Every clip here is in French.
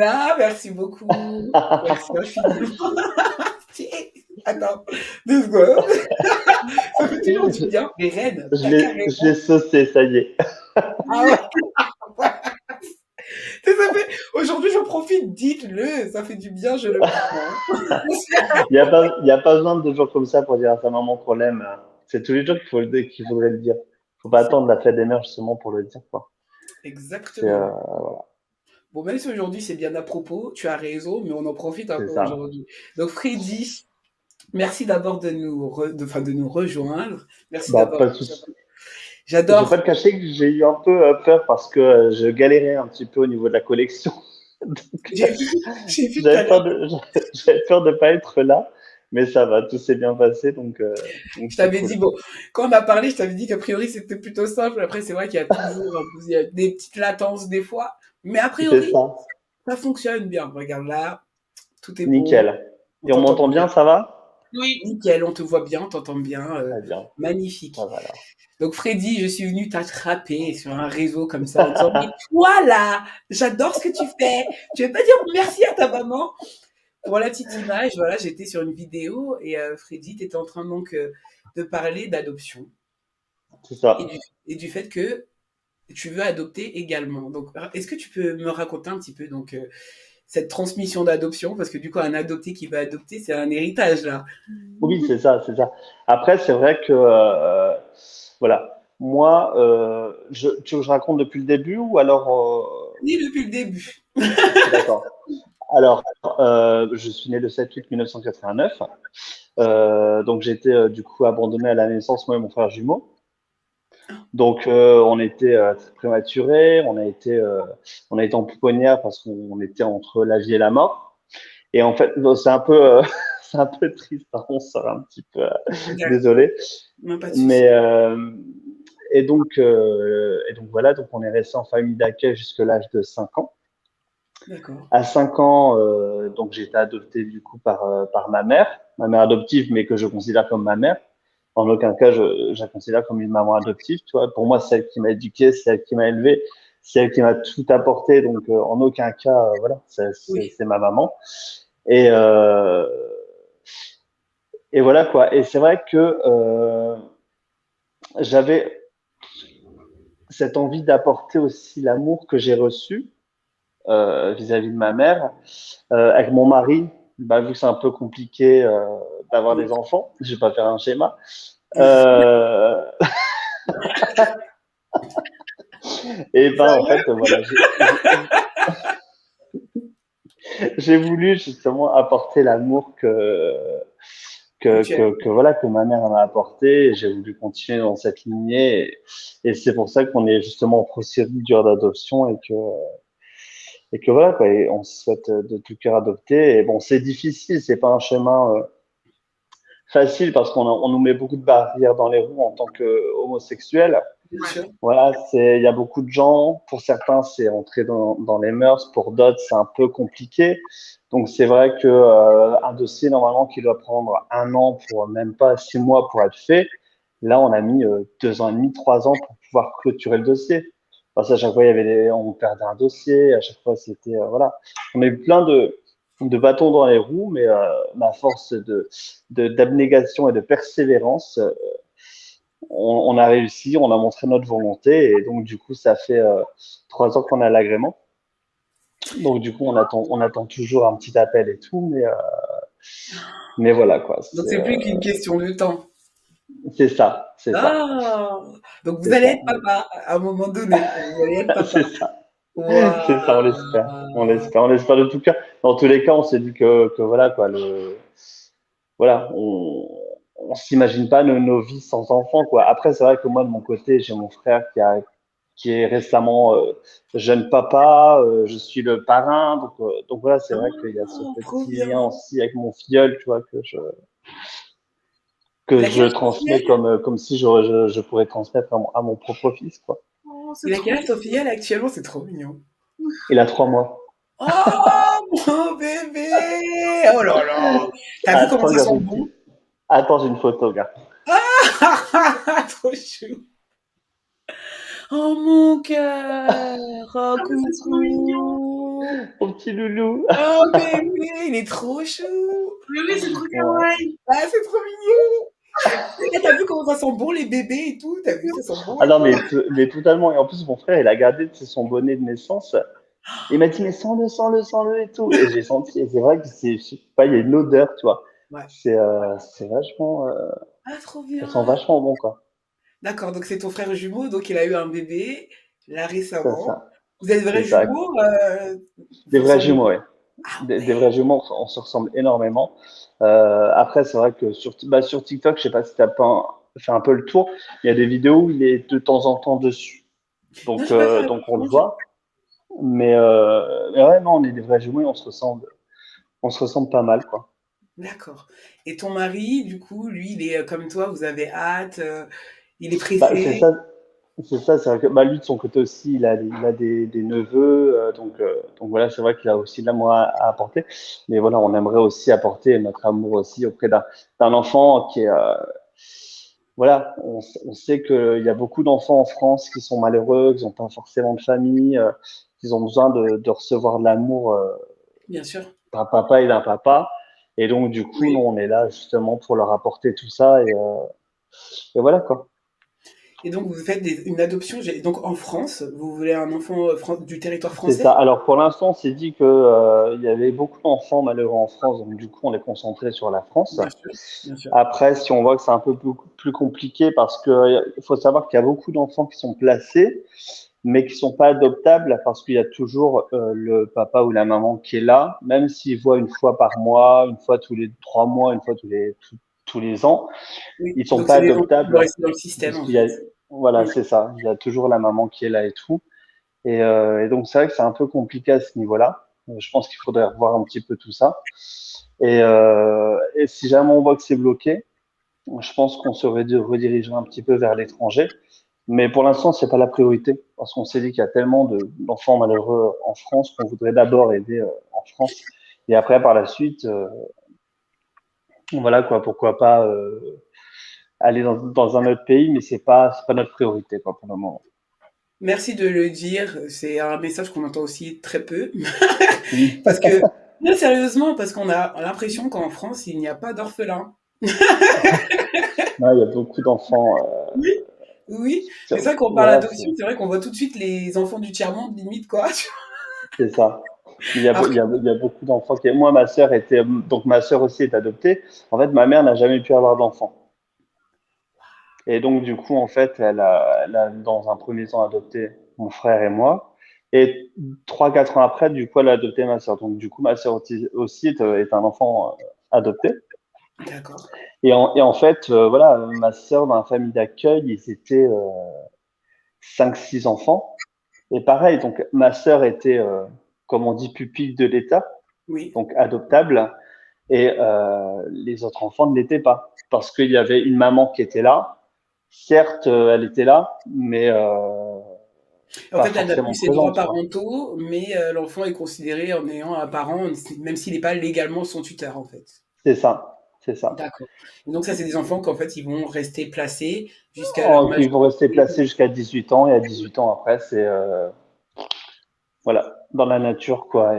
Ah, merci beaucoup. Merci infiniment. Tiens, attends, 2 secondes. Ça fait toujours du Je, bien. Les reines, je tu je l'ai carrément saucé, ça y est. ah ouais, tu sais, ça fait aujourd'hui, je profite, dites-le, ça fait du bien, je le prends. Il y a pas besoin de jours comme ça pour dire à sa maman qu'on l'aime. C'est tous les jours qu'il faudrait le dire. Faut pas C'est attendre la fête des mères justement pour le dire, quoi. C'est, exactement. Bon, même si aujourd'hui c'est bien à propos, tu as raison, mais on en profite un c'est peu ça. aujourd'hui. Donc Freddy, merci d'abord enfin, de nous rejoindre. Merci Bah, d'abord. pas de souci. Je vais pas J'adore. te cacher que j'ai eu un peu peur parce que je galérais un petit peu au niveau de la collection. Donc, J'ai vu, j'ai vu tout à j'avais l'heure. peur de, j'avais peur de pas être là, mais ça va, tout s'est bien passé, donc Je c'est t'avais dit, cool. bon, quand on a parlé, je t'avais dit qu'a priori c'était plutôt simple. Après, c'est vrai qu'il y a toujours il y a des petites latences des fois, mais a C'est priori, ça, ça fonctionne bien. Regarde là, tout est bon, nickel. on Et on t'entend m'entend bien. bien, ça va? Oui, nickel, on te voit bien, on t'entend bien, Très bien, ça magnifique. va alors. Donc Freddy, je suis venue t'attraper sur un réseau comme ça en disant, mais toi là, j'adore ce que tu fais. Tu veux pas dire merci à ta maman? Pour la petite image, voilà, j'étais sur une vidéo et Freddy, tu étais en train donc de parler d'adoption C'est et ça. du fait que tu veux adopter également. Donc, est-ce que tu peux me raconter un petit peu donc cette transmission d'adoption? Parce que du coup, un adopté qui va adopter, c'est un héritage là. Oui, c'est ça, c'est ça. Après, c'est vrai que, voilà, moi, tu veux que je raconte depuis le début ou alors, Ni depuis le début. d'accord. Alors, je suis né le 7 août 1989. Donc, j'ai été du coup abandonné à la naissance, moi et mon frère jumeau. Donc, on était très prématurés, on a été en pouponnière parce qu'on était entre la vie et la mort. Et en fait, bon, c'est un peu, c'est un peu triste, hein, on sort un petit peu, D'accord, désolé. non, pas de souci. Mais et donc voilà, donc on est resté en famille d'accueil jusqu'à l'âge de 5 ans. D'accord. À 5 ans, donc j'ai été adopté du coup par ma mère adoptive, mais que je considère comme ma mère. En aucun cas, je la considère comme une maman adoptive. Tu vois, pour moi, c'est elle qui m'a éduqué, c'est elle qui m'a élevé, c'est elle qui m'a tout apporté. Donc, en aucun cas, voilà, Oui, c'est ma maman. Et et voilà quoi. Et c'est vrai que j'avais cette envie d'apporter aussi l'amour que j'ai reçu vis-à-vis de ma mère. Avec mon mari, bah, vu que c'est un peu compliqué d'avoir oui. des enfants, je vais pas faire un schéma. Euh, et ben en fait, voilà, j'ai voulu justement apporter l'amour Que tu aimes. que voilà que ma mère m'a apporté. Et j'ai voulu continuer dans cette lignée, et c'est pour ça qu'on est justement en procédure d'adoption et que voilà quoi. Et on souhaite de tout cœur adopter. Et bon, c'est difficile, c'est pas un chemin facile parce on nous met beaucoup de barrières dans les roues en tant qu'homosexuel. Bien sûr. Voilà, il y a beaucoup de gens. Pour certains, c'est entré dans les mœurs. Pour d'autres, c'est un peu compliqué. Donc, c'est vrai que un dossier normalement qui doit prendre 1 an pour même pas 6 mois pour être fait, là, on a mis 2 ans et demi, 3 ans pour pouvoir clôturer le dossier. Parce qu'à chaque fois, on perdait un dossier. À chaque fois, c'était voilà. On a eu plein de bâtons dans les roues, mais ma force d'abnégation et de persévérance on a réussi, on a montré notre volonté et donc du coup ça fait 3 ans qu'on a l'agrément. Donc du coup on attend toujours un petit appel et tout, mais voilà quoi, Donc c'est plus qu'une question de temps. c'est ça, c'est ça, Ah! Donc vous c'est allez ça, être papa à un moment donné. Vous allez être papa. c'est ça, c'est ça, Waouh! on l'espère de tout cœur. Dans tous les cas, on s'est dit que voilà quoi, voilà, on s'imagine pas nos vies sans enfants quoi. Après c'est vrai que moi de mon côté j'ai mon frère qui est récemment jeune papa, je suis le parrain, donc voilà, c'est vrai qu'il y a ce Oh, trop petit bien. lien aussi avec mon filleul, tu vois, que Il a quel je âge ton transmets filleul? comme si je pourrais transmettre à mon propre fils, quoi. Oh, il a quel âge ton filleul actuellement? C'est trop mignon. Il a 3 mois. Oh, mon bébé! Oh là là! T'as vu comment Attends, ça regarde, sent bon? attends, j'ai une photo, gars. Trop chou. Oh mon cœur! Oh coucou! Mon petit loulou. Oh bébé, il est trop chou. Mais oui, c'est trop Ouais. kawaii. Ah, c'est trop mignon. Et t'as vu comment ça sent bon les bébés et tout? T'as vu, ça sent bon Ah et non, tout? mais totalement. Et en plus, mon frère, il a gardé son bonnet de naissance. Il m'a dit, mais sens-le, sens-le, sens-le et tout. Et j'ai senti, et c'est vrai que je sais pas, il y a une odeur, tu vois. Ouais. C'est vachement, Ah, trop ça sent bien. vachement bon, quoi. D'accord, donc c'est ton frère jumeau, donc il a eu un bébé, là C'est récemment. ça, Vous êtes c'est vrais ça. jumeaux, Des vous vrais ressemblez. jumeaux, ouais. Ah Des ouais. vrais jumeaux, on se ressemble énormément. Après, c'est vrai que sur TikTok, je sais pas si tu as pas fait un peu le tour, il y a des vidéos où il est de temps en temps dessus. Non, j'ai pas fait Donc on le attention. voit. Mais ouais, non, on est des vrais jumeaux et on se ressemble pas mal, quoi. D'accord. Et ton mari, du coup, lui, il est comme toi, vous avez hâte, il est Bah, pressé. c'est ça, c'est vrai que bah, lui de son côté aussi, il a des neveux, donc voilà, c'est vrai qu'il a aussi de l'amour à apporter. Mais voilà, on aimerait aussi apporter notre amour aussi auprès d'un enfant qui est, voilà, on sait qu'il y a beaucoup d'enfants en France qui sont malheureux, qui n'ont pas forcément de famille, qui ont besoin de recevoir de l'amour Bien sûr. d'un papa et d'un papa. Et donc, du coup, nous, Oui. on est là justement pour leur apporter tout ça. Et voilà, quoi. Et donc, vous faites une adoption. Donc, en France, vous voulez un enfant du territoire C'est ça. français? Alors, pour l'instant, on s'est dit que, il y avait beaucoup d'enfants malheureux en France. Donc, du coup, on est concentré sur la France. Bien sûr, bien sûr. Après, si on voit que c'est un peu plus compliqué parce que il faut savoir qu'il y a beaucoup d'enfants qui sont placés, mais qui sont pas adoptables parce qu'il y a toujours le papa ou la maman qui est là, même s'ils voient une fois par mois, une fois tous les 3 mois, une fois tous les ans, Oui. ils sont Donc, pas c'est des enfants qui doivent adoptables rester dans le système, parce en qu'il y a, fait. voilà, Mm. c'est ça, il y a toujours la maman qui est là et tout. Et donc c'est vrai que c'est un peu compliqué à ce niveau-là. Je pense qu'il faudrait revoir un petit peu tout ça. Et si jamais on voit que c'est bloqué, je pense qu'on se redirigerait un petit peu vers l'étranger. Mais pour l'instant, c'est pas la priorité parce qu'on s'est dit qu'il y a tellement d'enfants malheureux en France qu'on voudrait d'abord aider en France. Et après, par la suite, voilà quoi, pourquoi pas aller dans un autre pays, mais c'est pas notre priorité quoi pour le moment. Merci de le dire. C'est un message qu'on entend aussi très peu. Oui. Parce que, non, sérieusement, parce qu'on a l'impression qu'en France, il n'y a pas d'orphelins. Non, il y a beaucoup d'enfants. Oui, oui. Mais c'est vrai qu'on parle Voilà, adoption, c'est vrai qu'on voit tout de suite les enfants du tiers-monde, limite, quoi. c'est ça. Mais Alors que, il y a beaucoup d'enfants qui. Moi, ma sœur était. Donc, ma sœur aussi est adoptée. En fait, ma mère n'a jamais pu avoir d'enfant. Et donc, du coup, en fait, elle a dans un premier temps adopté mon frère et moi. Et 3, 4 ans après, du coup, elle a adopté ma sœur. Donc, du coup, ma sœur aussi est un enfant adopté. d'accord. Et en fait, voilà, ma sœur, dans la famille d'accueil, ils étaient 5, 6 enfants. Et pareil, donc, ma sœur était, comme on dit, pupille de l'État, Oui. donc adoptable. Et les autres enfants ne l'étaient pas. Parce qu'il y avait une maman qui était là. Certes, elle était là, mais En pas fait, elle n'a plus forcément ses droits présente, quoi. parentaux, mais l'enfant est considéré en ayant un parent, même s'il n'est pas légalement son tuteur, en fait. C'est ça, c'est ça. D'accord. Et donc ça, c'est des enfants qu'en fait, ils vont rester placés jusqu'à leur Oh, ils vont rester majorité. placés jusqu'à 18 ans, et à 18 ans après, c'est voilà, dans la nature, quoi.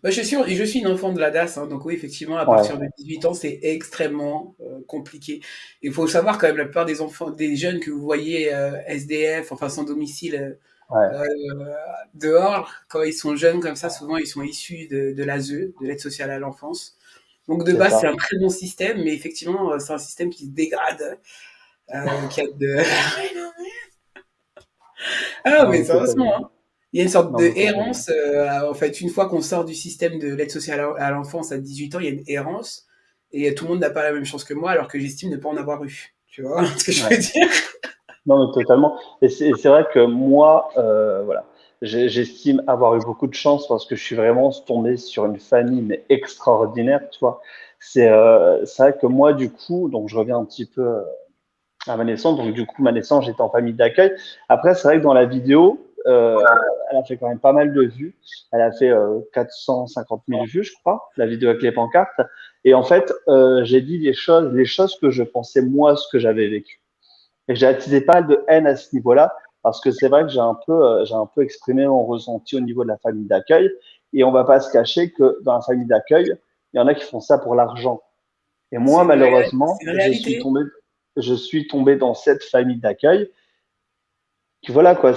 Bah, je suis une enfant de la DAS, hein, donc oui, effectivement, à Ouais, partir de 18 ans, c'est extrêmement compliqué. Il faut savoir quand même, la plupart des enfants, des jeunes que vous voyez SDF, enfin sans domicile ouais, euh, dehors, quand ils sont jeunes comme ça, souvent ils sont issus de l'ASE, de l'aide sociale à l'enfance. Donc de c'est base, c'est un ça. très bon système, mais effectivement, c'est un système qui se dégrade, qui a de... Ah, Non, mais mais sérieusement, totalement. hein. Il y a une sorte Non, de mais totalement. errance. En fait, une fois qu'on sort du système de l'aide sociale à l'enfance à 18 ans, il y a une errance. Et tout le monde n'a pas la même chance que moi, alors que j'estime ne pas en avoir eu. Tu vois ce que je veux Ouais. dire? Non, mais totalement. Et c'est vrai que moi, voilà, j'estime avoir eu beaucoup de chance parce que je suis vraiment tombé sur une famille mais extraordinaire, tu vois. C'est vrai que moi, du coup, donc je reviens un petit peu à ma naissance. Donc, du coup, ma naissance, j'étais en famille d'accueil. Après, c'est vrai que dans la vidéo, elle a fait quand même pas mal de vues. Elle a fait 450 000 vues, je crois, la vidéo avec les pancartes. Et en fait, j'ai dit les choses que je pensais moi, ce que j'avais vécu. Et j'ai attisé pas mal de haine à ce niveau-là parce que c'est vrai que j'ai un peu exprimé mon ressenti au niveau de la famille d'accueil. Et on va pas se cacher que dans la famille d'accueil, il y en a qui font ça pour l'argent. Et moi, C'est malheureusement, une réalité. je suis tombé dans cette famille d'accueil. Puis voilà quoi,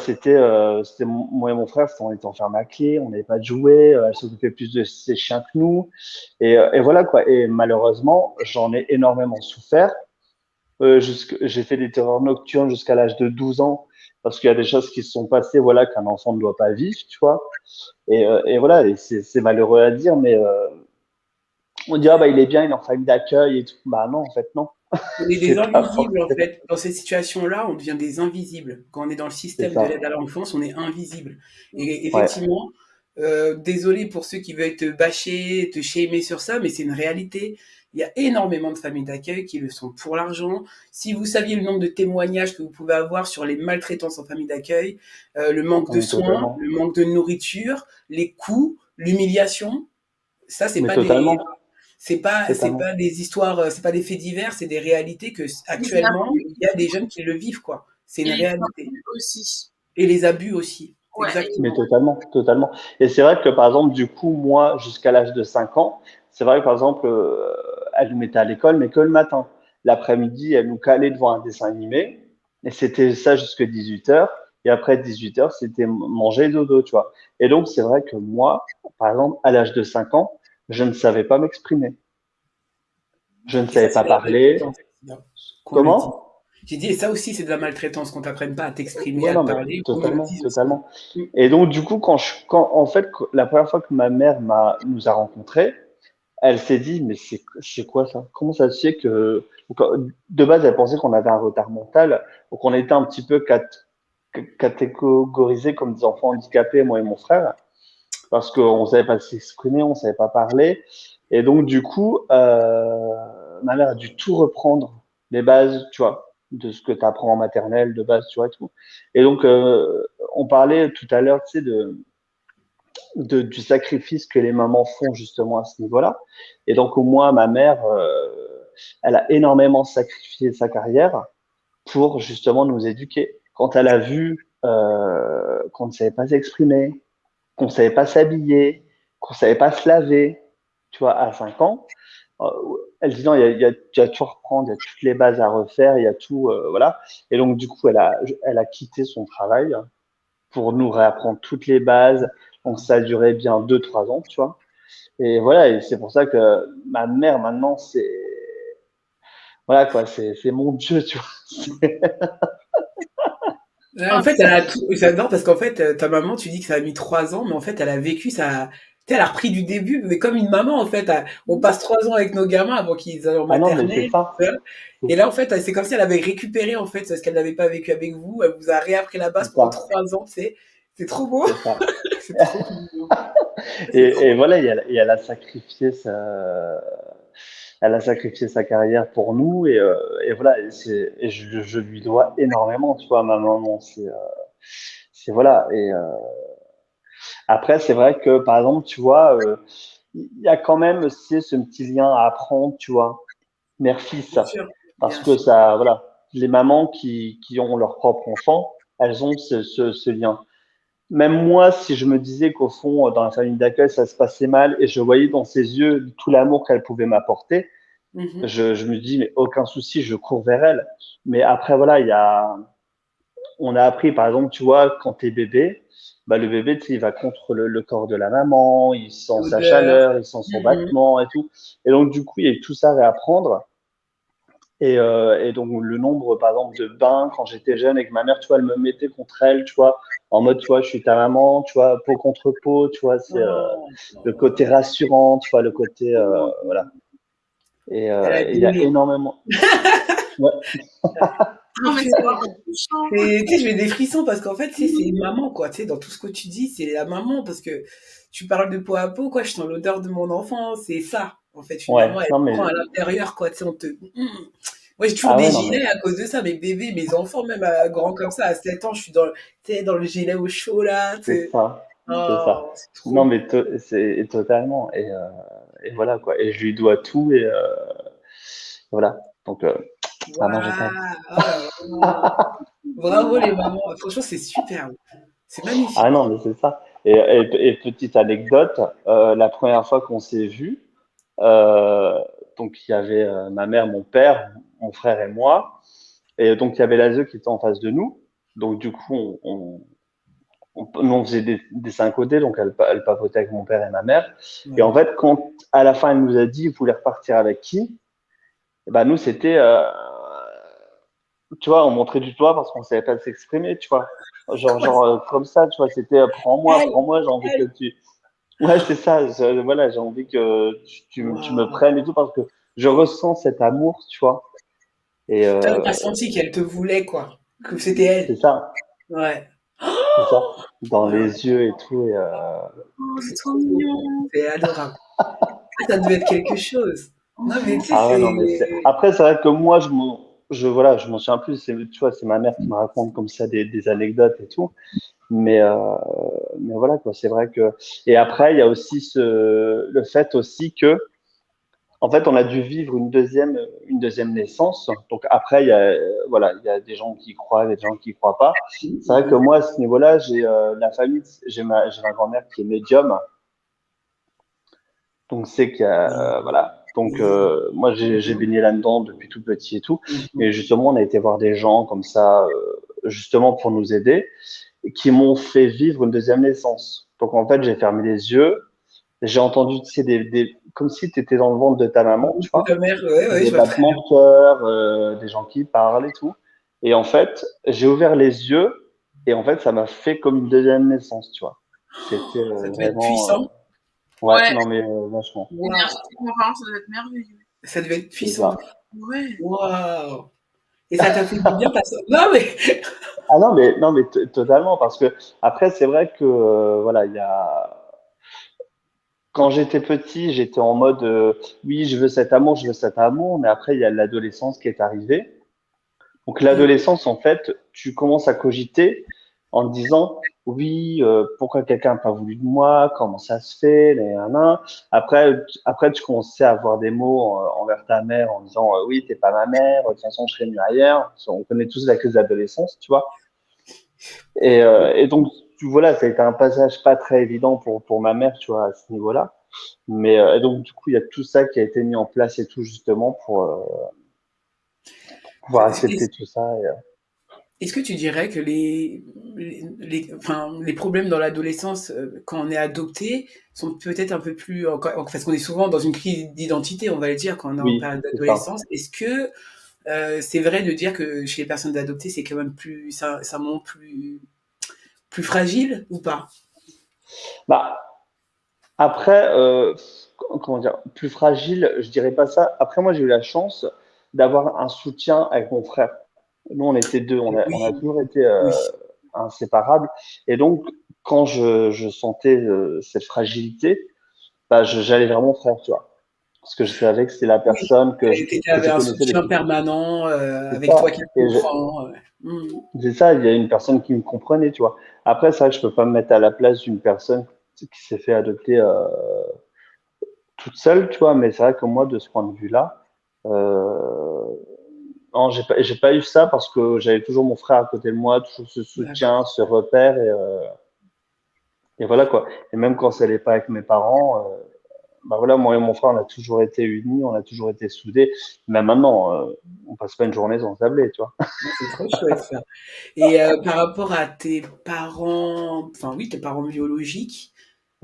moi et mon frère, on était enfermés à clé, on n'avait pas de jouets, elle s'occupait plus de ses chiens que nous, et voilà quoi. Et malheureusement, j'en ai énormément souffert. J'ai fait des terreurs nocturnes jusqu'à l'âge de 12 ans parce qu'il y a des choses qui se sont passées, voilà, qu'un enfant ne doit pas vivre, tu vois. Et voilà, et c'est malheureux à dire, mais on dit ah bah il est bien, il est en famille d'accueil et tout. Bah non, en fait non, On est des c'est pas invisibles, en forcément. fait. Dans ces situations-là, on devient des invisibles. Quand on est dans le C'est système de ça. l'aide à l'enfance, on est invisible. Et Ouais, effectivement, désolé pour ceux qui veulent te bâcher, te shamer sur ça, mais c'est une réalité. Il y a énormément de familles d'accueil qui le sont pour l'argent. Si vous saviez le nombre de témoignages que vous pouvez avoir sur les maltraitances en famille d'accueil, le manque non, de mais soins, totalement. le manque de nourriture, les coûts, l'humiliation, ça, Mais totalement, c'est totalement. pas des histoires, c'est pas des faits divers, c'est des réalités que Les actuellement abus il y a des jeunes qui le vivent quoi. C'est et une les réalité. abus aussi. Et les abus aussi, Ouais, Mais exactement. totalement, totalement. Et c'est vrai que par exemple, du coup, moi, jusqu'à l'âge de 5 ans, c'est vrai que par exemple, elle nous mettait à l'école, mais que le matin. L'après-midi, elle nous calait devant un dessin animé. Et c'était ça jusqu'à 18 heures. Et après 18 heures, c'était manger et dodo, tu vois. Et donc, c'est vrai que moi, par exemple, à l'âge de 5 ans, je ne savais pas m'exprimer. Je ne Et ça, savais c'est pas de la parler. maltraitance, hein, qu'on le dise. Comment? J'ai dit, et ça aussi, c'est de la maltraitance, qu'on t'apprenne pas à t'exprimer, Ouais, à te non, mais parler, qu'on me le totalement, dise aussi. totalement. Mm. Et donc, du coup, en fait, la première fois que ma mère nous a rencontrés, elle s'est dit, mais c'est quoi ça? Comment ça se fait que, donc, de base, elle pensait qu'on avait un retard mental, donc on était un petit peu catégorisés comme des enfants handicapés, moi et mon frère, parce qu'on savait pas s'exprimer, on savait pas parler. Et donc, du coup, ma mère a dû tout reprendre, les bases, tu vois, de ce que tu apprends en maternelle, de base, tu vois, et tout. Et donc, on parlait tout à l'heure, tu sais, du sacrifice que les mamans font justement à ce niveau-là. Et donc, moi, ma mère, elle a énormément sacrifié sa carrière pour justement nous éduquer. Quand elle a vu qu'on ne savait pas s'exprimer, qu'on savait pas s'habiller, qu'on savait pas se laver, tu vois, à 5 ans, euh, elle dit non, il y a tout à reprendre, il y a toutes les bases à refaire, il y a tout, voilà. Et donc, du coup, elle a quitté son travail pour nous réapprendre toutes les bases. Donc, ça a duré bien 2 3 ans, tu vois. Et voilà, et c'est pour ça que ma mère, maintenant, voilà, quoi, c'est mon Dieu, tu vois. En fait, elle a tout, j'adore parce qu'en fait, ta maman, tu dis que ça a mis 3 ans, mais en fait, elle a vécu ça, tu sais, elle a repris du début, mais comme une maman, en fait. On passe 3 ans avec nos gamins avant qu'ils aillent en Ah non, mais c'est maternelle, ça. tout ça. Et là, en fait, c'est comme si elle avait récupéré, en fait, ce qu'elle n'avait pas vécu avec vous. Elle vous a réappris la base C'est pendant ça. 3 ans, c'est trop beau. C'est ça. C'est trop mignon. C'est Et trop. voilà, elle a sacrifié sa carrière pour nous et voilà, et je lui dois énormément, tu vois, ma maman, c'est voilà. Et après, c'est vrai que par exemple, tu vois, il y a quand même aussi ce petit lien à apprendre, tu vois, mère-fils, Bien sûr, parce bien que sûr. ça, voilà, les mamans qui ont leur propre enfant, elles ont ce lien. Même moi, si je me disais qu'au fond, dans la famille d'accueil, ça se passait mal et je voyais dans ses yeux tout l'amour qu'elle pouvait m'apporter, Mhm. je me dis, mais aucun souci, je cours vers elle. Mais après, voilà, on a appris, par exemple, tu vois, quand t'es bébé, bah, le bébé, tu sais, il va contre le corps de la maman, il sent sa L'odeur. chaleur, il sent son Mhm. battement et tout. Et donc, du coup, il y a eu tout ça à réapprendre. Et donc le nombre, par exemple, de bains quand j'étais jeune et que ma mère, tu vois, elle me mettait contre elle, tu vois, en mode, tu vois, je suis ta maman, tu vois, peau contre peau, tu vois, c'est le côté Oh. rassurant, tu vois, le côté, voilà. Elle a Et il y a donné. énormément. Ouais, Oh, Non, mais c'est purée. vraiment touchant. Tu sais, j'ai des frissons parce qu'en fait, c'est une maman, quoi. Tu sais, dans tout ce que tu dis, c'est la maman parce que tu parles de peau à peau, quoi. Je sens l'odeur de mon enfant, c'est ça. En fait, une ouais, maman, elle non, mais, prend à l'intérieur, quoi. Tu sais, on te. Moi, j'ai toujours ah des ouais, non, mais, gilets à cause de ça. Mes bébés, mes enfants, même grands comme ça, à 7 ans, je suis tu sais, dans le gilet au chaud, là. Tu c'est sais. ça, c'est ça. Oh, c'est trop Non, beau. mais c'est totalement. Et voilà, quoi. Et je lui dois tout et voilà. Donc, Ah non, j'ai pas. Waouh! Oh là là! Bravo les mamans! Franchement, c'est superbe. C'est Ah magnifique. non, mais c'est ça. Et petite anecdote, la première fois qu'on s'est vus, euh, donc il y avait ma mère, mon père, mon frère et moi. Et donc il y avait l'ASE qui était en face de nous. Donc du coup, nous, on faisait des cinq côtés, donc elle papotait avec mon père et ma mère. Et en Ouais. fait, quand à la fin elle nous a dit, vous voulez repartir avec qui? Eh ben, nous, c'était, tu vois, on montrait du doigt parce qu'on savait pas s'exprimer, tu vois. Comment ça? Comme ça, tu vois, c'était Elle, prends-moi, j'ai envie que elle. tu. Ouais, c'est ça, voilà, j'ai envie que tu me Waouh! prennes et tout parce que je ressens cet amour, tu vois. Et Toi, tu senti qu'elle te voulait, quoi. Que c'était elle. c'est ça, Ouais. c'est ça, dans Ouais, ouais. les yeux et tout. Oh, c'est trop mignon. C'est adorable. Ah, ça devait être quelque chose. Non, mais tu sais, Ah ouais, non, mais c'est. c'est. Après, c'est vrai que moi, voilà, je m'en souviens plus. Tu vois, c'est ma mère qui me raconte comme ça des anecdotes et tout. Mais, euh, mais voilà, quoi, c'est vrai que. Et après, il y a aussi le fait aussi que, en fait, on a dû vivre une deuxième naissance. Donc après, voilà, il y a des gens qui y croient, des gens qui y croient pas. C'est vrai que moi, à ce niveau-là, j'ai la famille, j'ai ma grand-mère qui est médium. Donc c'est qu'il y a, voilà. Donc moi, j'ai baigné là-dedans depuis tout petit et tout. Et justement, on a été voir des gens comme ça, justement pour nous aider, qui m'ont fait vivre une deuxième naissance. Donc en fait, j'ai fermé les yeux. J'ai entendu, tu sais, comme si tu étais dans le ventre de ta maman, tu De vois, ta mère, ouais, ouais, des je vois très battements bien. de cœur, des gens qui parlent et tout. Et en fait, j'ai ouvert les yeux et en fait, ça m'a fait comme une deuxième naissance, tu vois. C'était Ça devait être vraiment, puissant. ouais, Ouais, non mais vachement, Waouh! énergétiquement parlant, ça doit être merveilleux. Ça devait être c'est puissant. ça. Ouais. Waouh! Et ça t'a fait du bien parce que. Non, mais. Ah non mais totalement parce que après, c'est vrai que voilà, il y a quand j'étais petit, j'étais en mode oui, je veux cet amour, mais après il y a l'adolescence qui est arrivée. Donc l'adolescence, en fait, tu commences à cogiter en te disant oui, pourquoi quelqu'un n'a pas voulu de moi, comment ça se fait, nanana. Après, tu commençais à avoir des mots envers ta mère en disant oui, t'es pas ma mère, de toute façon, je serais mieux ailleurs. On connaît tous la crise d'adolescence, tu vois. Et donc, voilà, ça a été un passage pas très évident pour ma mère, tu vois, à ce niveau-là. Mais et donc, du coup, il y a tout ça qui a été mis en place et tout justement pour pouvoir accepter tout ça. Est-ce que tu dirais que enfin, les problèmes dans l'adolescence, quand on est adopté, sont peut-être un peu plus, parce qu'on est souvent dans une crise d'identité, on va le dire, quand on est en Oui, période c'est ça. d'adolescence. Est-ce que c'est vrai de dire que chez les personnes adoptées, c'est quand même plus, ça moment plus fragile ou pas? Bah, après, comment dire, plus fragile, je dirais pas ça. Après, moi, j'ai eu la chance d'avoir un soutien avec mon frère. Nous, on était deux, on a Oui, toujours été oui. inséparables. Et donc, quand je sentais cette fragilité, bah, j'allais vers mon frère, tu vois. Parce que je savais que c'était la Oui, personne tu que je avais un connaissais soutien depuis tout. permanent, C'est avec toi ça. qui te comprend. Mmh. C'est ça, il y a une personne qui me comprenait, tu vois. Après, c'est vrai que je peux pas me mettre à la place d'une personne qui s'est fait adopter toute seule, tu vois, mais c'est vrai que moi, de ce point de vue-là, euh, non, j'ai pas eu ça parce que j'avais toujours mon frère à côté de moi, toujours ce soutien, D'accord. ce repère, et voilà quoi. Et même quand ça allait pas avec mes parents, bah voilà, moi et mon frère, on a toujours été unis, on a toujours été soudés. Même maintenant, on passe pas une journée sans s'appeler, tu vois. Ah, c'est trop chouette ça. Et par rapport à tes parents, enfin oui, tes parents biologiques,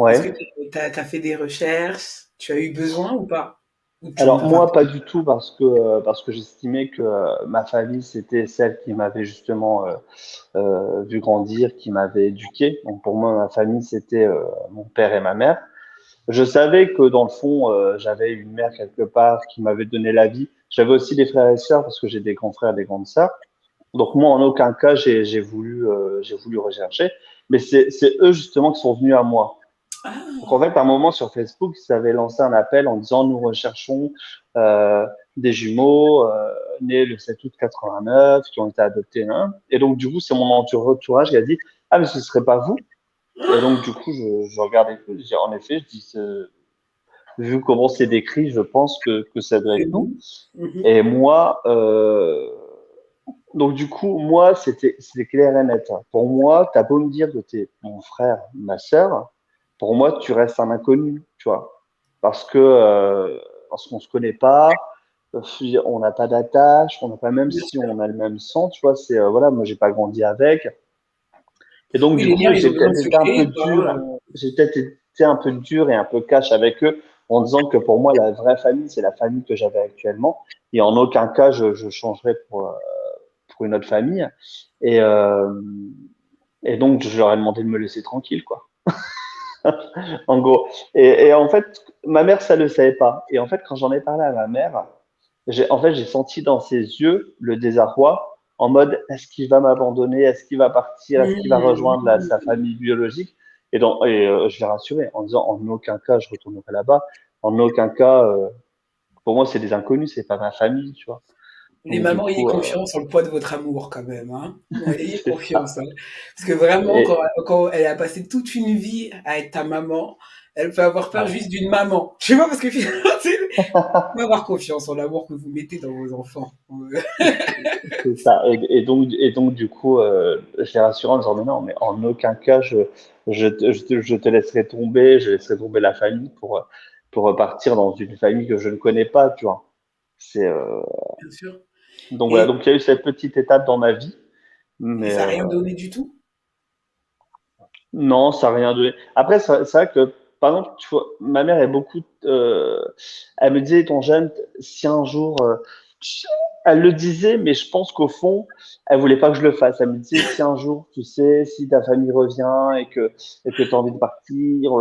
est-ce que Ouais. tu as fait des recherches? Tu as eu besoin ou pas? Ou tu en Alors as enfin, moi pas du tout parce que j'estimais que ma famille c'était celle qui m'avait justement vu grandir, qui m'avait éduqué. Donc pour moi ma famille c'était mon père et ma mère. Je savais que dans le fond j'avais une mère quelque part qui m'avait donné la vie. J'avais aussi des frères et sœurs parce que j'ai des grands frères et des grandes sœurs. Donc moi en aucun cas j'ai voulu rechercher, mais c'est eux justement qui sont venus à moi. Donc en fait, à un moment sur Facebook, ils avaient lancé un appel en disant nous recherchons des jumeaux nés le 7 août 89 qui ont été adoptés. Hein. Et donc du coup, c'est mon entourage qui a dit ah mais ce serait pas vous. Et donc du coup, je regardais, en effet, je dis vu comment c'est décrit, je pense que ça doit C'est être nous. nous. Mhm. Et moi, donc du coup, moi, c'était clair et net, hein. Pour moi, t'as beau me dire que t'es mon frère, ma sœur, pour moi, tu restes un inconnu, tu vois, parce qu'on se connaît pas, on n'a pas d'attache, on n'a pas même Bien si sûr. on a le même sang, tu vois, c'est voilà, moi j'ai pas grandi avec, et donc Oui, du les liens, coup, ils ont j'ai besoin de peut-être se été un peu créer, quoi. dur, j'ai peut-être été un peu dur et un peu cash avec eux en disant que pour moi, la vraie famille, c'est la famille que j'avais actuellement, et en aucun cas je changerais pour une autre famille. Et, et donc, je leur ai demandé de me laisser tranquille, quoi. En gros. Et en fait, ma mère, ça le savait pas. Et en fait, quand j'en ai parlé à ma mère, j'ai senti dans ses yeux le désarroi en mode, est-ce qu'il va m'abandonner? Est-ce qu'il va partir? Est-ce qu'il va rejoindre sa Mhm. famille biologique? Je l'ai rassuré en disant, en aucun cas, je retournerai là-bas. En aucun cas, pour moi, c'est des inconnus, c'est pas ma famille, tu vois. Les Donc, du mamans, ayez coup, confiance en le poids de votre amour quand même, hein. Ouais, ayez c'est confiance, ça. hein. Parce que vraiment, Et, quand elle a passé toute une vie à être ta maman, elle peut avoir peur ouais. juste d'une maman. Je sais pas parce que finalement, tu sais, faut avoir confiance en l'amour que vous mettez dans vos enfants. C'est ça. Et donc, du coup, je l'ai rassuré en disant, mais non, mais en aucun cas, je te laisserai tomber, je laisserai tomber la famille pour repartir dans une famille que je ne connais pas, tu vois. C'est, Bien sûr. donc voilà. Et, Donc, il y a eu cette petite étape dans ma vie, et mais ça n'a rien donné du tout. non, ça n'a rien donné. Après, c'est vrai que, par exemple, tu vois, ma mère est beaucoup, elle me disait, ton jeune, si un jour, tu- elle le disait, mais je pense qu'au fond, elle voulait pas que je le fasse. Elle me disait, si un jour, tu sais, si ta famille revient et que tu as envie de partir,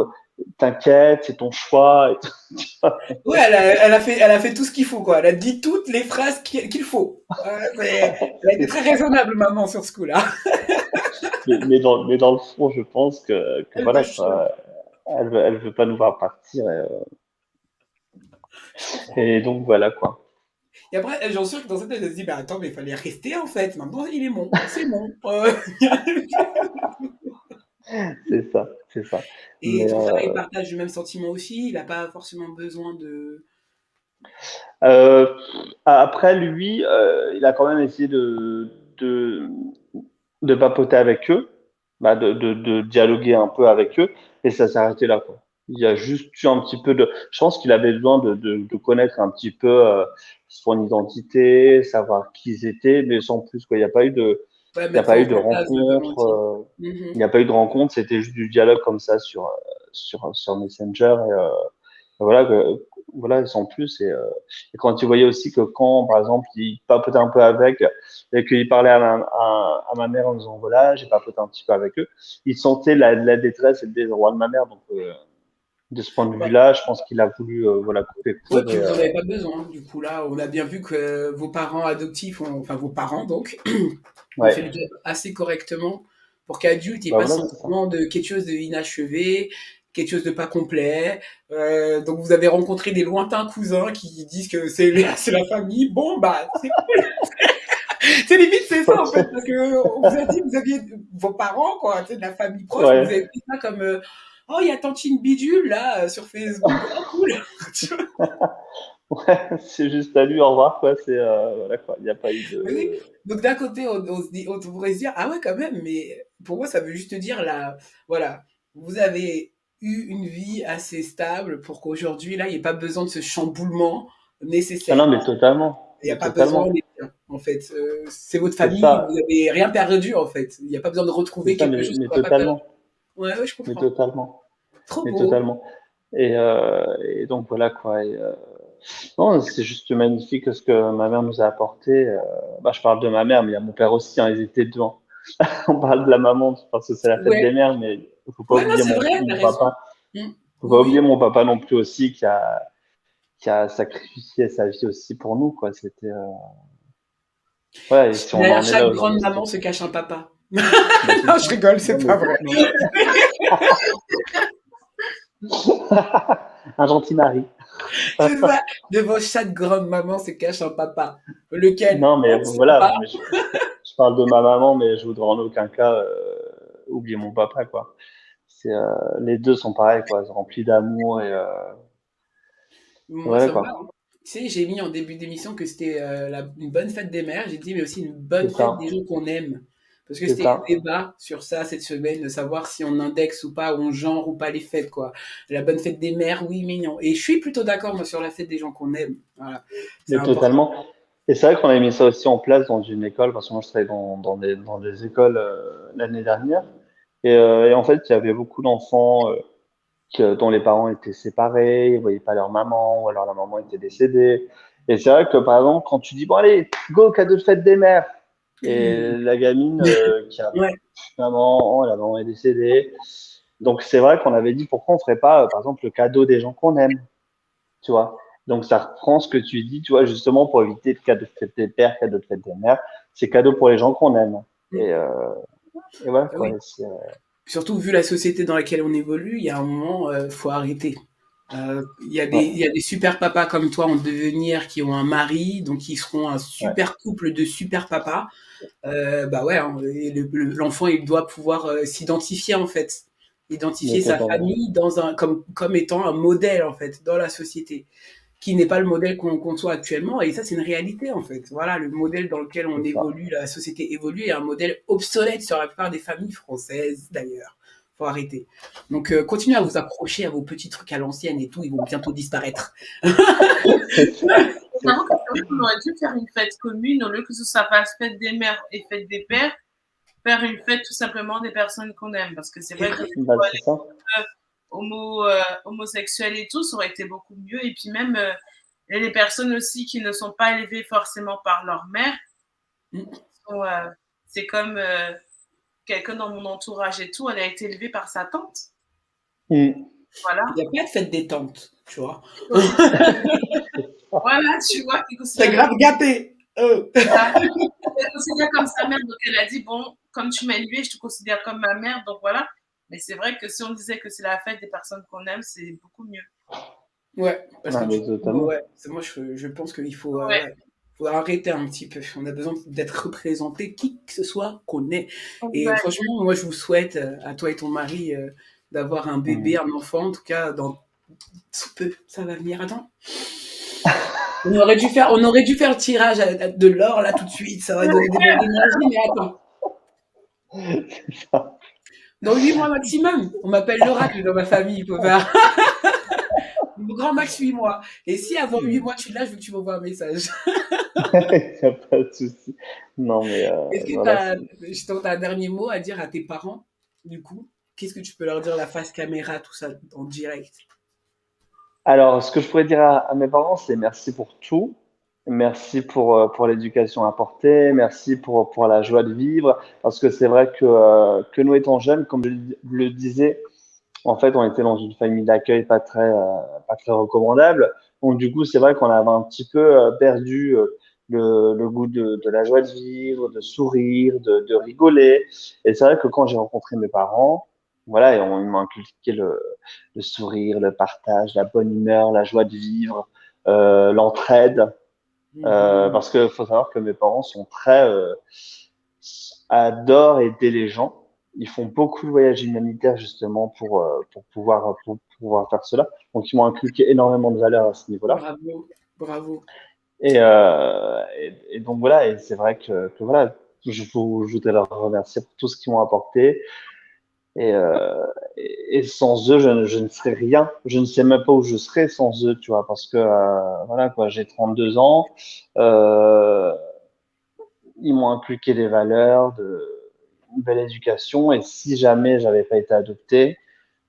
t'inquiète, c'est ton choix. Et tout, tu vois. Ouais, elle a fait tout ce qu'il faut, quoi. Elle a dit toutes les phrases qu'il faut. Elle a été très raisonnable, maman, sur ce coup-là. Mais dans le fond, je pense que Elle veut voilà, juste. quoi. Elle veut pas nous voir partir. Je comprends. Et donc, voilà, quoi. Et après, j'en suis que dans cette tête, elle se dit, bah attends, mais il fallait rester en fait. Maintenant, il est bon. C'est bon. C'est ça, c'est ça. Et Mais, ton frère, il partage le même sentiment aussi. Il n'a pas forcément besoin de. Euh, après, lui, il a quand même essayé de, de papoter avec eux, bah, de dialoguer un peu avec eux, et ça s'est arrêté là, quoi. Il y a juste eu un petit peu de. Je pense qu'il avait besoin de connaître un petit peu son identité, savoir qui ils étaient, mais sans plus, quoi. Ouais, Il y a mettre pas eu de en place le rencontre. volontiers. Mhm. Il n'y a pas eu de rencontre. C'était juste du dialogue comme ça sur Messenger. Voilà, voilà, sans plus. Et quand tu voyais aussi que quand, par exemple, il papotait un peu avec, et qu'il parlait à ma mère en disant, voilà, j'ai papoté un petit peu avec eux, il sentait la détresse et le désarroi de ma mère. Donc, de ce point de Ouais. vue-là, je pense qu'il a voulu, voilà, couper Ouais, court. puis vous en avez pas besoin. Du coup, là, on a bien vu que vos parents adoptifs, enfin vos parents donc, ont Ouais, fait le job assez correctement pour qu'adulte, il n'y ait bah pas voilà, c'est ça. sentiment de quelque chose de inachevé, quelque chose de pas complet. Donc vous avez rencontré des lointains cousins qui disent que c'est la famille. Bon, bah, c'est limite, c'est ça en fait, parce que on vous a dit que vous aviez vos parents, quoi, tu sais, de la famille proche, mais vous Ouais, avez pris ça comme oh, il y a Tantine Bidule là sur Facebook. Oh, cool. ouais, c'est juste à lui, au revoir, quoi. Voilà, quoi. Il n'y a pas eu Mais oui, de. donc d'un côté, on se dit, on pourrait se dire, ah ouais, quand même, mais pour moi, ça veut juste dire là, voilà, vous avez eu une vie assez stable pour qu'aujourd'hui, là, il n'y ait pas besoin de ce chamboulement Ah nécessaire. non, mais totalement, Il n'y a mais pas besoin, totalement. en fait. C'est votre C'est famille, vous ça, n'avez rien perdu, en fait. Il n'y a pas besoin de c'est retrouver ça, quelque mais, chose mais qu'on n'a pas perdu. totalement, Ouais, ouais, je mais comprends. totalement, Trop mais beau. totalement. Et donc voilà quoi. Non, c'est juste magnifique ce que ma mère nous a apporté. Bah, je parle de ma mère, mais il y a mon père aussi, hein, ils étaient deux, hein. On parle de la maman parce que c'est la fête des Ouais, mères, mais il faut pas ouais, non, oublier c'est mon, vrai, t'as mon raison. papa. Mm. Faut pas oublier Oui, mon papa non plus aussi qui a sacrifié sa vie aussi pour nous, quoi. Ouais, et oui. si on Derrière en est là chaque aujourd'hui, grande c'est maman se cache un papa. bah, c'est Non, ça. je rigole, Non, c'est mais pas vrai. non. Un gentil mari. C'est ça. Devant chaque grande maman se cache un papa. Lequel? Non, mais On ne sait pas. voilà, mais je parle de ma maman, mais je voudrais en aucun cas oublier mon papa, quoi. Les deux sont pareils, quoi, remplis d'amour Moi, Ouais, ça me va, quoi. hein. Tu sais, j'ai mis en début d'émission que c'était une bonne fête des mères. J'ai dit, mais aussi une C'est bonne fête ça. des gens qu'on aime. Parce que C'est c'était ça. un débat sur ça cette semaine, de savoir si on indexe ou pas, ou on genre ou pas les fêtes, quoi. La bonne fête des mères, oui, mais non. Et je suis plutôt d'accord, moi, sur la fête des gens qu'on aime. Voilà. C'est Mais important. totalement. Et c'est vrai qu'on a mis ça aussi en place dans une école, parce que moi je travaillais dans des écoles l'année dernière. Et en fait, il y avait beaucoup d'enfants dont les parents étaient séparés, ils voyaient pas leur maman, ou alors la maman était décédée. Et c'est vrai que par exemple, quand tu dis, bon allez, go, cadeau de fête des mères, et la gamine qui a Ouais, maman, oh, la maman est décédée. Donc c'est vrai qu'on avait dit, pourquoi on ferait pas, par exemple, le cadeau des gens qu'on aime, tu vois. Donc ça reprend ce que tu dis, tu vois, justement pour éviter le cadeau de fête des pères, cadeau de fête des mères, c'est cadeau pour les gens qu'on aime. Et, euh, et voilà ah quoi. oui. Surtout vu la société dans laquelle on évolue, il y a un moment, faut arrêter. Il y Ouais, a des super papas comme toi en devenir qui ont un mari, donc qui seront un ouais, super couple de super papas. Bah ouais, hein, et l'enfant il doit pouvoir s'identifier en fait, mais identifier sa totalement. famille comme étant un modèle en fait dans la société, qui n'est pas le modèle qu'on conçoit actuellement. Et ça c'est une réalité en fait. Voilà, le modèle dans lequel on C'est ça. évolue, la société évolue, est un modèle obsolète sur la plupart des familles françaises d'ailleurs. Faut arrêter. Donc continuez à vous accrocher à vos petits trucs à l'ancienne et tout, ils vont bientôt disparaître. C'est ça. C'est J'avoue que ça. c'est vrai qu'on aurait dû faire une fête commune au lieu que ce soit pas fête des mères et fête des pères, faire une fête tout simplement des personnes qu'on aime. Parce que c'est C'est vrai que vrai. Bah, c'est ça. homosexuels et tout, ça aurait été beaucoup mieux. Et puis même les personnes aussi qui ne sont pas élevées forcément par leur mère, sont, c'est comme quelqu'un dans mon entourage et tout, elle a été élevée par sa tante. Mm. Voilà. Il n'y a pas de fête détente, tu vois. Qui considère, voilà, tu vois, qui C'est considère grave gâté. voilà, elle considère comme sa mère, donc elle a dit, bon, comme tu m'as élevée, je te considère comme ma mère, donc voilà. Mais c'est vrai que si on disait que c'est la fête des personnes qu'on aime, c'est beaucoup mieux. Ouais, parce que Ah, mais du coup, totalement. ouais, moi je pense qu'il faut, Ouais, ouais, faut arrêter un petit peu. On a besoin d'être représenté, qui que ce soit qu'on est. Et exact. franchement, moi je vous souhaite à toi et ton mari d'avoir un bébé, Mm. un enfant, en tout cas dans sous peu, ça va venir. Attends, on aurait dû faire le tirage de l'or là tout de suite, ça aurait donné des bonnes énergies, mais attends. C'est ça. Dans 8 mois maximum, on m'appelle l'oracle dans ma famille, il faut faire le grand max 8 mois. Et si avant 8 Mm. mois tu l'as, je veux que tu m'envoies un message. Il n'y a pas de souci. Non, mais Est-ce que voilà. tu as un dernier mot à dire à tes parents, du coup? Qu'est-ce que tu peux leur dire, la face caméra, tout ça, en direct? Alors, ce que je pourrais dire à mes parents, c'est merci pour tout. Merci pour l'éducation apportée. Merci pour la joie de vivre. Parce que c'est vrai que nous étant jeunes, comme je le disais, en fait, on était dans une famille d'accueil pas très recommandable. Donc, du coup, c'est vrai qu'on avait un petit peu perdu le goût de la joie de vivre, de sourire, de rigoler. Et c'est vrai que quand j'ai rencontré mes parents, voilà, ils m'ont inculqué le sourire, le partage, la bonne humeur, la joie de vivre, l'entraide. Mhm. Parce que faut savoir que mes parents sont très adorent aider les gens. Ils font beaucoup de voyages humanitaires justement pour pouvoir faire cela. Donc ils m'ont inculqué énormément de valeurs à ce niveau-là. Bravo, bravo. Et donc voilà, et c'est vrai que voilà, je voudrais leur remercier pour tout ce qu'ils m'ont apporté. Et, euh, et sans eux, je ne serais rien. Je ne sais même pas où je serais sans eux, tu vois, parce que voilà quoi, j'ai 32 ans. Euh, Ils m'ont inculqué des valeurs, une belle éducation, et si jamais j'avais pas été adopté,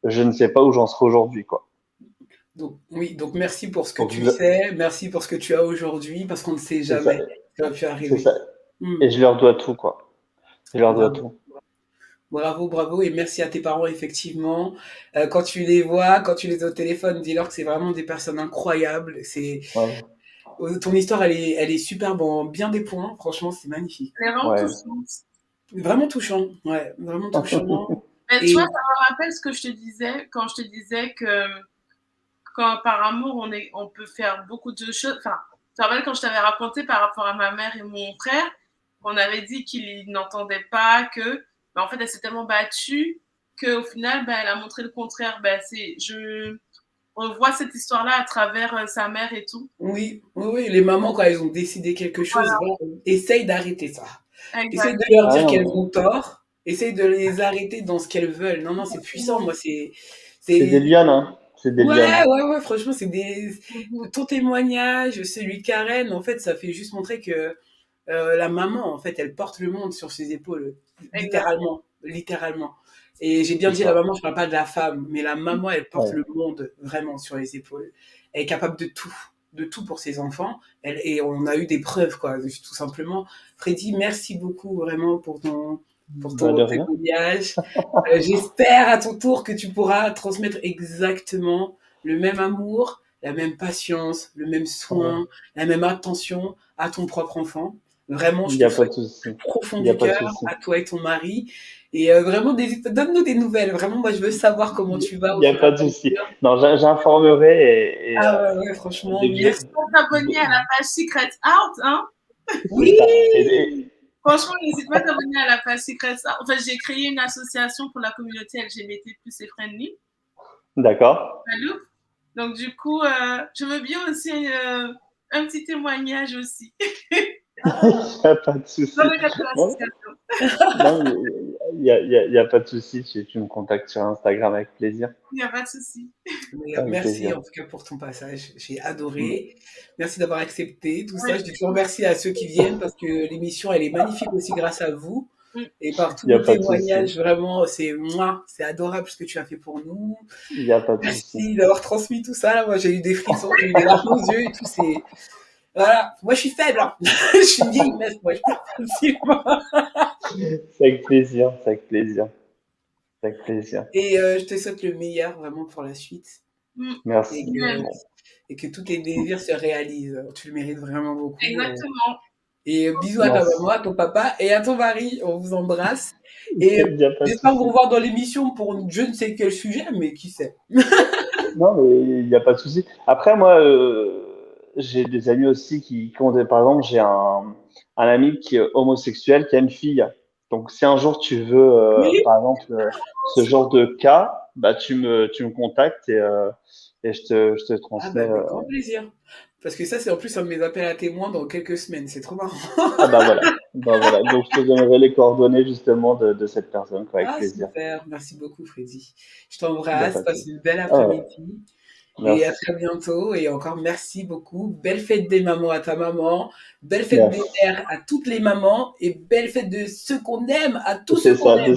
je ne sais pas où j'en serais aujourd'hui, quoi. Donc, oui, donc merci pour ce que Donc, tu sais, merci pour ce que tu as aujourd'hui, parce qu'on ne sait c'est ça, jamais ce qui va pu c'est arriver. ça. Hmm. Et je leur dois tout, quoi. Je leur dois Bravo. tout. Bravo, bravo, et merci à tes parents, effectivement. Quand tu les vois, quand tu les as au téléphone, dis-leur que c'est vraiment des personnes incroyables. Ouais, Ton histoire, elle est superbe en bien des points. Franchement, c'est magnifique. Elle est vraiment ouais. touchante. Vraiment touchant, ouais, vraiment touchant. Mais tu vois, Et ça me rappelle ce que je te disais quand je te disais que quand par amour, on peut faire beaucoup de choses. Enfin, tu te rappelles quand je t'avais raconté par rapport à ma mère et mon frère, qu'on avait dit qu'il n'entendait pas, que, en fait, elle s'est tellement battue qu'au final, elle a montré le contraire. C'est, on voit cette histoire-là à travers sa mère et tout. Oui, oui, oui, les mamans, quand elles ont décidé quelque chose, Voilà, essaye d'arrêter ça. Essaye exact. de leur Ah dire qu'elles non, ont tort. Essaye de les arrêter dans ce qu'elles veulent. Non, non, c'est puissant. Moi, c'est des c'est, lionnes, hein. C'est des ouais, lionnes. ouais, ouais, franchement, c'est des, Mhm. ton témoignage, celui de Karen, en fait, ça fait juste montrer que la maman, en fait, elle porte le monde sur ses épaules, Exact. littéralement, littéralement. Et j'ai bien C'est dit la ça. maman, je parle pas de la femme, mais la maman, elle porte Ouais. le monde vraiment sur les épaules. Elle est capable de tout pour ses enfants. Et on a eu des preuves, quoi, tout simplement. Freddy, merci beaucoup vraiment pour Bah, de ton rien. témoignage. J'espère à ton tour que tu pourras transmettre exactement le même amour, la même patience, le même Ouais. soin, la même attention à ton propre enfant. Vraiment, Il je n'y te a le pas souhaite de souci. du profond Il n'y a du pas de cœur, souci. à toi et ton mari. Et vraiment, donne-nous des nouvelles. Vraiment, moi, je veux savoir comment tu vas Il au n'y a fur et à pas de souci. mesure. Non, j'informerai Ah ouais, ouais, franchement, dès que j'ai. merci. Faut t'abonner à la page Secret Out, hein. C'est ça. Oui! Franchement, n'hésite pas à t'abonner à la page Secret Out. En fait, j'ai créé une association pour la communauté LGBT plus et friendly, D'accord. Guadeloupe. Donc, du coup, je veux bien aussi un petit témoignage aussi Il n'y a pas de dans souci. le cadre de Non, l'association. non, il y a pas de souci. Tu me contactes sur Instagram avec plaisir. Il n'y a pas de souci. Avec Merci plaisir. en tout cas pour ton passage. J'ai Mm. adoré. Merci d'avoir accepté tout ça. Ouais. Je dis toujours merci à ceux qui viennent parce que l'émission, elle est magnifique aussi grâce à vous. Mm. Et par tous Il n'y a vos pas de souci. témoignages, vraiment, c'est moi, c'est adorable ce que tu as fait pour nous. Il n'y a pas de souci. Merci d'avoir transmis tout ça. Là, moi, j'ai eu des frissons, j'ai eu des larmes aux yeux et tout. C'est voilà. Moi, je suis faible. Hein. Je suis une vieille messe. Moi, je pleure facilement. C'est avec plaisir. C'est avec plaisir. C'est avec plaisir. Et je te souhaite le meilleur vraiment pour la suite Mm. et Merci. que Ouais. Bon. et que tous tes désirs se réalisent. Tu le mérites vraiment beaucoup. Exactement. Et bisous à ta Merci. maman, à ton papa et à ton mari. On vous embrasse. Et Il n'y a pas de j'espère vous souci. revoir dans l'émission pour je ne sais quel sujet, mais qui sait. Non, mais il n'y a pas de souci. Après, moi, j'ai des amis aussi qui ont des, par exemple, j'ai un ami qui est homosexuel, qui a une fille. Donc, si un jour tu veux, Oui. par exemple, ce genre de cas, bah, tu me contactes et je te Ah bah transmets. avec grand plaisir. Parce que ça, c'est en plus un de mes appels à témoins dans quelques semaines. C'est trop marrant. Ah bah voilà. Bah voilà. Donc, je te donnerai les coordonnées justement de cette personne, quoi, avec Ah plaisir. super. Merci beaucoup, Freddy. Je Il n'y a t'embrasse. pas de Passe souci. une belle Ah ouais, après-midi. Et à merci. très bientôt. Et encore merci beaucoup. Belle fête des mamans à ta maman. Belle fête des Merci. mères à toutes les mamans. Et belle fête de ceux qu'on aime à tous C'est ceux qu'on ça, aime.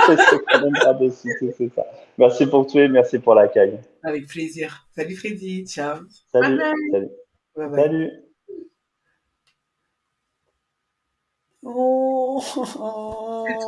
c'est ce qu'on aime par-dessus, c'est ça. Merci pour tout et merci pour l'accueil. Avec plaisir. Salut Freddy. Ciao. Bye Salut, bye. salut, Bye bye. salut. Oh.